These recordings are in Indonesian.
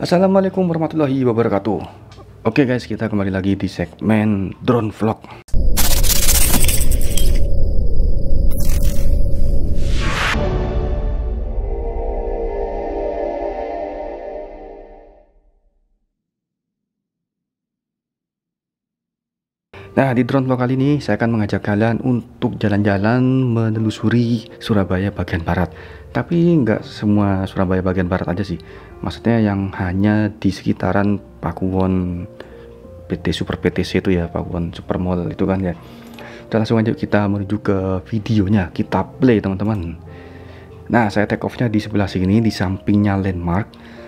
Assalamualaikum warahmatullahi wabarakatuh. Oke guys, kita kembali lagi di segmen drone vlog. Nah, di drone vlog kali ini saya akan mengajak kalian untuk jalan-jalan menelusuri Surabaya bagian barat. Tapi nggak semua Surabaya bagian barat aja sih. Maksudnya yang hanya di sekitaran Pakuwon PT Super PTC itu ya, Pakuwon Super Mall itu kan ya. Dan langsung aja kita menuju ke videonya, kita play teman-teman. Nah, saya take off-nya di sebelah sini, di sampingnya landmark.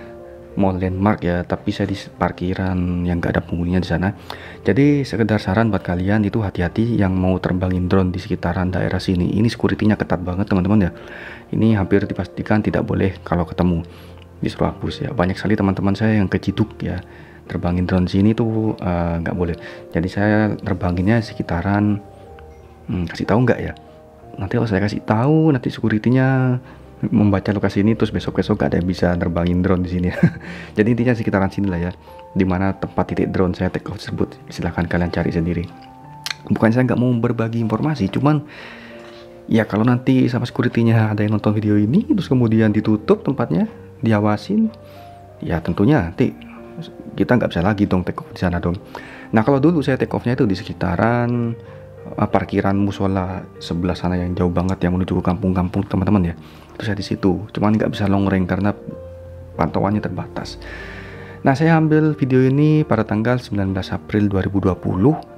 Mall landmark ya, tapi saya di parkiran yang gak ada penghuninya di sana. Jadi sekedar saran buat kalian itu hati-hati yang mau terbangin drone di sekitaran daerah sini. Ini security-nya ketat banget teman-teman ya. Ini hampir dipastikan tidak boleh kalau ketemu, disuruh hapus ya. Banyak sekali teman-teman saya yang keciduk ya, terbangin drone sini tuh nggak boleh. Jadi saya terbanginnya sekitaran kasih tahu nggak ya? Nanti kalau saya kasih tahu, nanti security-nya membaca lokasi ini terus besok-besok gak ada yang bisa nerbangin drone di sini. Jadi intinya sekitaran sini lah ya, dimana tempat titik drone saya take off tersebut. Silahkan kalian cari sendiri. Bukan saya nggak mau berbagi informasi, cuman ya kalau nanti sama security-nya ada yang nonton video ini terus kemudian ditutup tempatnya, diawasin, ya tentunya nanti kita nggak bisa lagi dong take off di sana dong. Nah, kalau dulu saya take off-nya itu di sekitaran parkiran musola sebelah sana yang jauh banget yang menuju ke kampung-kampung teman-teman ya. Terus saya di situ, cuman nggak bisa long range karena pantauannya terbatas. Nah, saya ambil video ini pada tanggal 19 April 2020,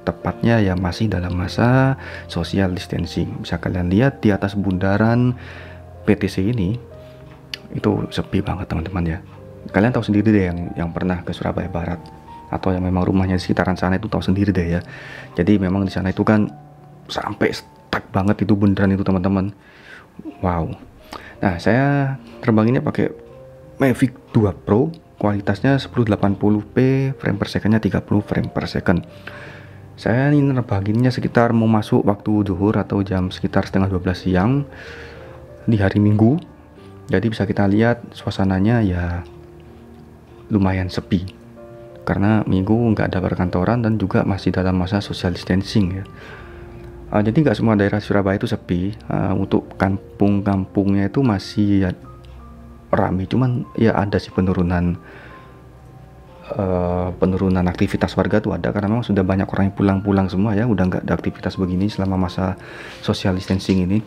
tepatnya ya masih dalam masa social distancing. Bisa kalian lihat di atas bundaran PTC ini itu sepi banget teman-teman ya. Kalian tahu sendiri deh yang pernah ke Surabaya Barat atau yang memang rumahnya di sekitaran sana itu tahu sendiri deh ya. Jadi memang di sana itu kan sampai stuck banget itu bundaran itu teman-teman. Wow. Nah, saya terbanginnya pakai Mavic 2 Pro, kualitasnya 1080p, frame per secondnya 30 frame per second. Saya ini terbanginnya sekitar mau masuk waktu zuhur atau jam sekitar setengah 12 siang di hari Minggu. Jadi bisa kita lihat suasananya ya lumayan sepi, karena Minggu nggak ada perkantoran dan juga masih dalam masa social distancing ya. Jadi nggak semua daerah Surabaya itu sepi. Untuk kampung-kampungnya itu masih ya, ramai, cuman ya ada sih penurunan aktivitas warga tuh ada, karena memang sudah banyak orang yang pulang-pulang semua ya, udah nggak ada aktivitas begini selama masa social distancing ini.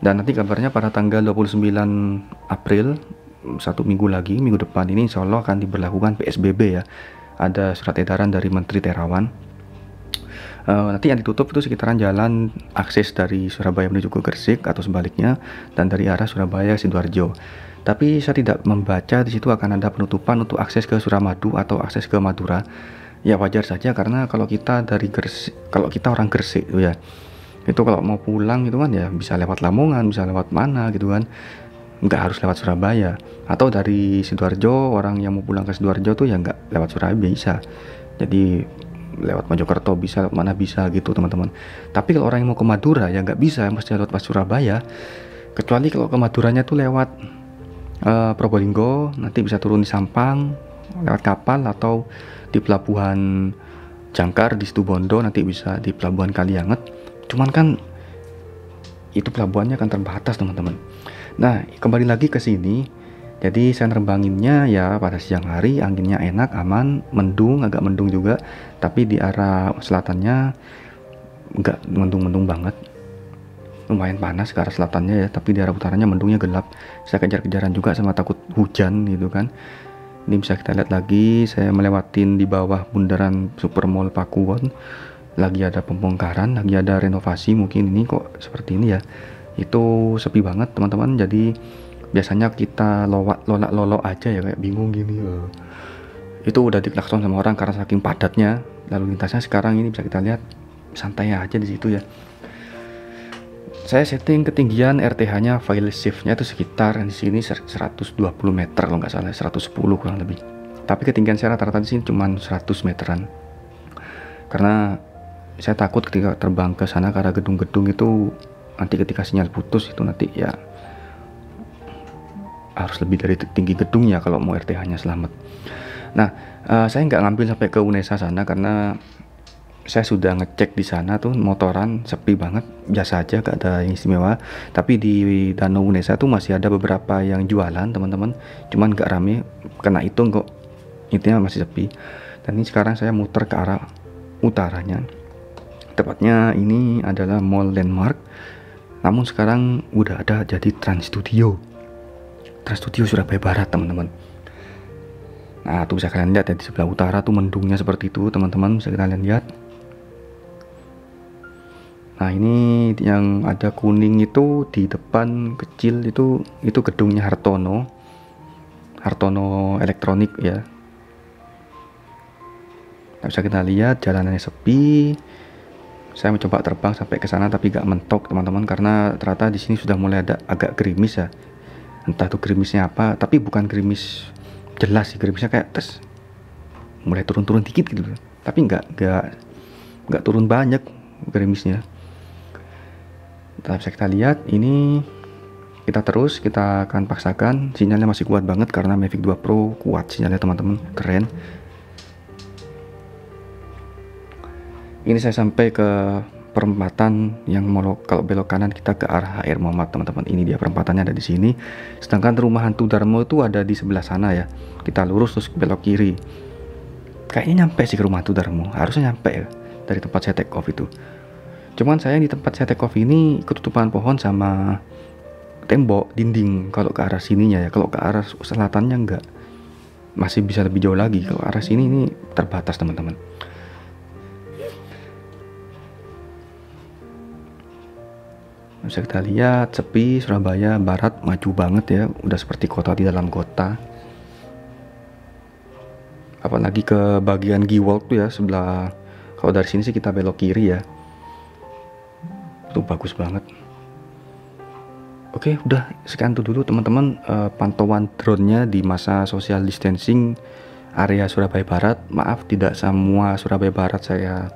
Dan nanti kabarnya pada tanggal 29 April, satu minggu lagi, minggu depan ini insya Allah akan diberlakukan PSBB ya. Ada surat edaran dari Menteri Terawan. Nanti yang ditutup itu sekitaran jalan akses dari Surabaya menuju ke Gresik atau sebaliknya, dan dari arah Surabaya Sidoarjo. Tapi saya tidak membaca di situ akan ada penutupan untuk akses ke Suramadu atau akses ke Madura. Ya wajar saja, karena kalau kita dari Gresik, kalau kita orang Gresik itu ya, itu kalau mau pulang itu kan ya bisa lewat Lamongan, bisa lewat mana gitu kan, nggak harus lewat Surabaya. Atau dari Sidoarjo, orang yang mau pulang ke Sidoarjo tuh ya nggak lewat Surabaya bisa, jadi lewat Mojokerto bisa, lewat mana bisa gitu teman-teman. Tapi kalau orang yang mau ke Madura ya nggak bisa, mesti lewat pas Surabaya. Kecuali kalau ke Maduranya tuh lewat Probolinggo, nanti bisa turun di Sampang lewat kapal, atau di pelabuhan Jangkar di Situbondo, nanti bisa di pelabuhan Kalianget. Cuman kan itu pelabuhannya kan terbatas teman-teman. Nah, kembali lagi ke sini. Jadi saya nerbanginnya ya pada siang hari, anginnya enak, aman, mendung, agak mendung juga, tapi di arah selatannya nggak mendung-mendung banget, lumayan panas ke arah selatannya ya, tapi di arah utaranya mendungnya gelap. Saya kejar-kejaran juga sama takut hujan gitu kan. Ini bisa kita lihat lagi, saya melewatin di bawah bundaran Super Mall Pakuwon, lagi ada pembongkaran, lagi ada renovasi, mungkin ini kok seperti ini ya. Itu sepi banget teman-teman. Jadi biasanya kita lolak aja ya, kayak bingung gini. Itu udah diklakson sama orang karena saking padatnya lalu lintasnya. Sekarang ini bisa kita lihat santai aja di situ ya. Saya setting ketinggian RTH-nya, file shift-nya itu sekitar di sini 120 meter kalau nggak salah, 110 kurang lebih. Tapi ketinggian saya rata-rata di sini cuma 100 meteran. Karena saya takut ketika terbang ke sana karena gedung-gedung itu nanti ketika sinyal putus itu nanti ya harus lebih dari tinggi gedungnya kalau mau RTH-nya selamat. Nah, saya nggak ngambil sampai ke Unesa sana karena saya sudah ngecek di sana tuh motoran sepi banget, biasa aja, gak ada yang istimewa. Tapi di Danau Unesa tuh masih ada beberapa yang jualan teman-teman, cuman gak rame, kena hitung kok, intinya masih sepi. Dan ini sekarang saya muter ke arah utaranya, tepatnya ini adalah Mall Landmark, namun sekarang udah ada jadi Trans Studio Surabaya Barat teman-teman. Nah tuh bisa kalian lihat ya, di sebelah utara tuh mendungnya seperti itu teman-teman, bisa kalian lihat. Nah ini yang ada kuning itu di depan kecil itu gedungnya Hartono Elektronik ya. Nah, bisa kita lihat jalanannya sepi. Saya mencoba terbang sampai ke sana tapi gak mentok teman-teman, karena ternyata di sini sudah mulai ada agak gerimis ya. Entah tuh gerimisnya apa, tapi bukan gerimis jelas sih, gerimisnya kayak tes mulai turun-turun dikit gitu. Tapi nggak turun banyak gerimisnya. Bisa kita lihat ini, kita akan paksakan, sinyalnya masih kuat banget karena Mavic 2 Pro kuat sinyalnya teman-teman, keren. Ini saya sampai ke perempatan yang kalau belok kanan kita ke arah HR Muhammad teman-teman. Ini dia perempatannya ada di sini. Sedangkan rumah hantu Darmo itu ada di sebelah sana ya. Kita lurus terus belok kiri. Kayaknya nyampe sih ke rumah hantu Darmo. Harusnya nyampe ya dari tempat saya take off itu. Cuman saya di tempat saya take off ini ketutupan pohon sama tembok dinding kalau ke arah sininya ya. Kalau ke arah selatannya enggak, masih bisa lebih jauh lagi. Kalau arah sini ini terbatas teman-teman. Bisa kita lihat sepi, Surabaya Barat maju banget ya, udah seperti kota di dalam kota. Apalagi ke bagian Giwalk tuh ya, sebelah, kalau dari sini sih kita belok kiri ya, itu bagus banget. Oke, udah sekian tuh dulu teman-teman, pantauan drone-nya di masa social distancing area Surabaya Barat. Maaf tidak semua Surabaya Barat saya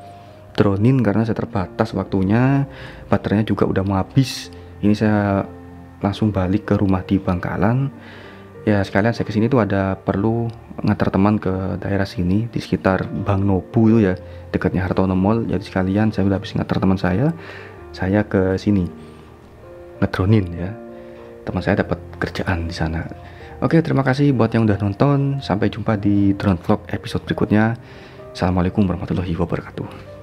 dronein karena saya terbatas waktunya, baterainya juga udah mau habis. Ini saya langsung balik ke rumah di Bangkalan. Ya sekalian saya kesini tuh ada perlu ngantar teman ke daerah sini di sekitar Bang Nobu itu ya, dekatnya Hartono Mall. Jadi sekalian saya udah habis ngantar teman saya ke sini ngedronin ya. Teman saya dapat kerjaan di sana. Oke, terima kasih buat yang udah nonton. Sampai jumpa di drone vlog episode berikutnya. Assalamualaikum warahmatullahi wabarakatuh.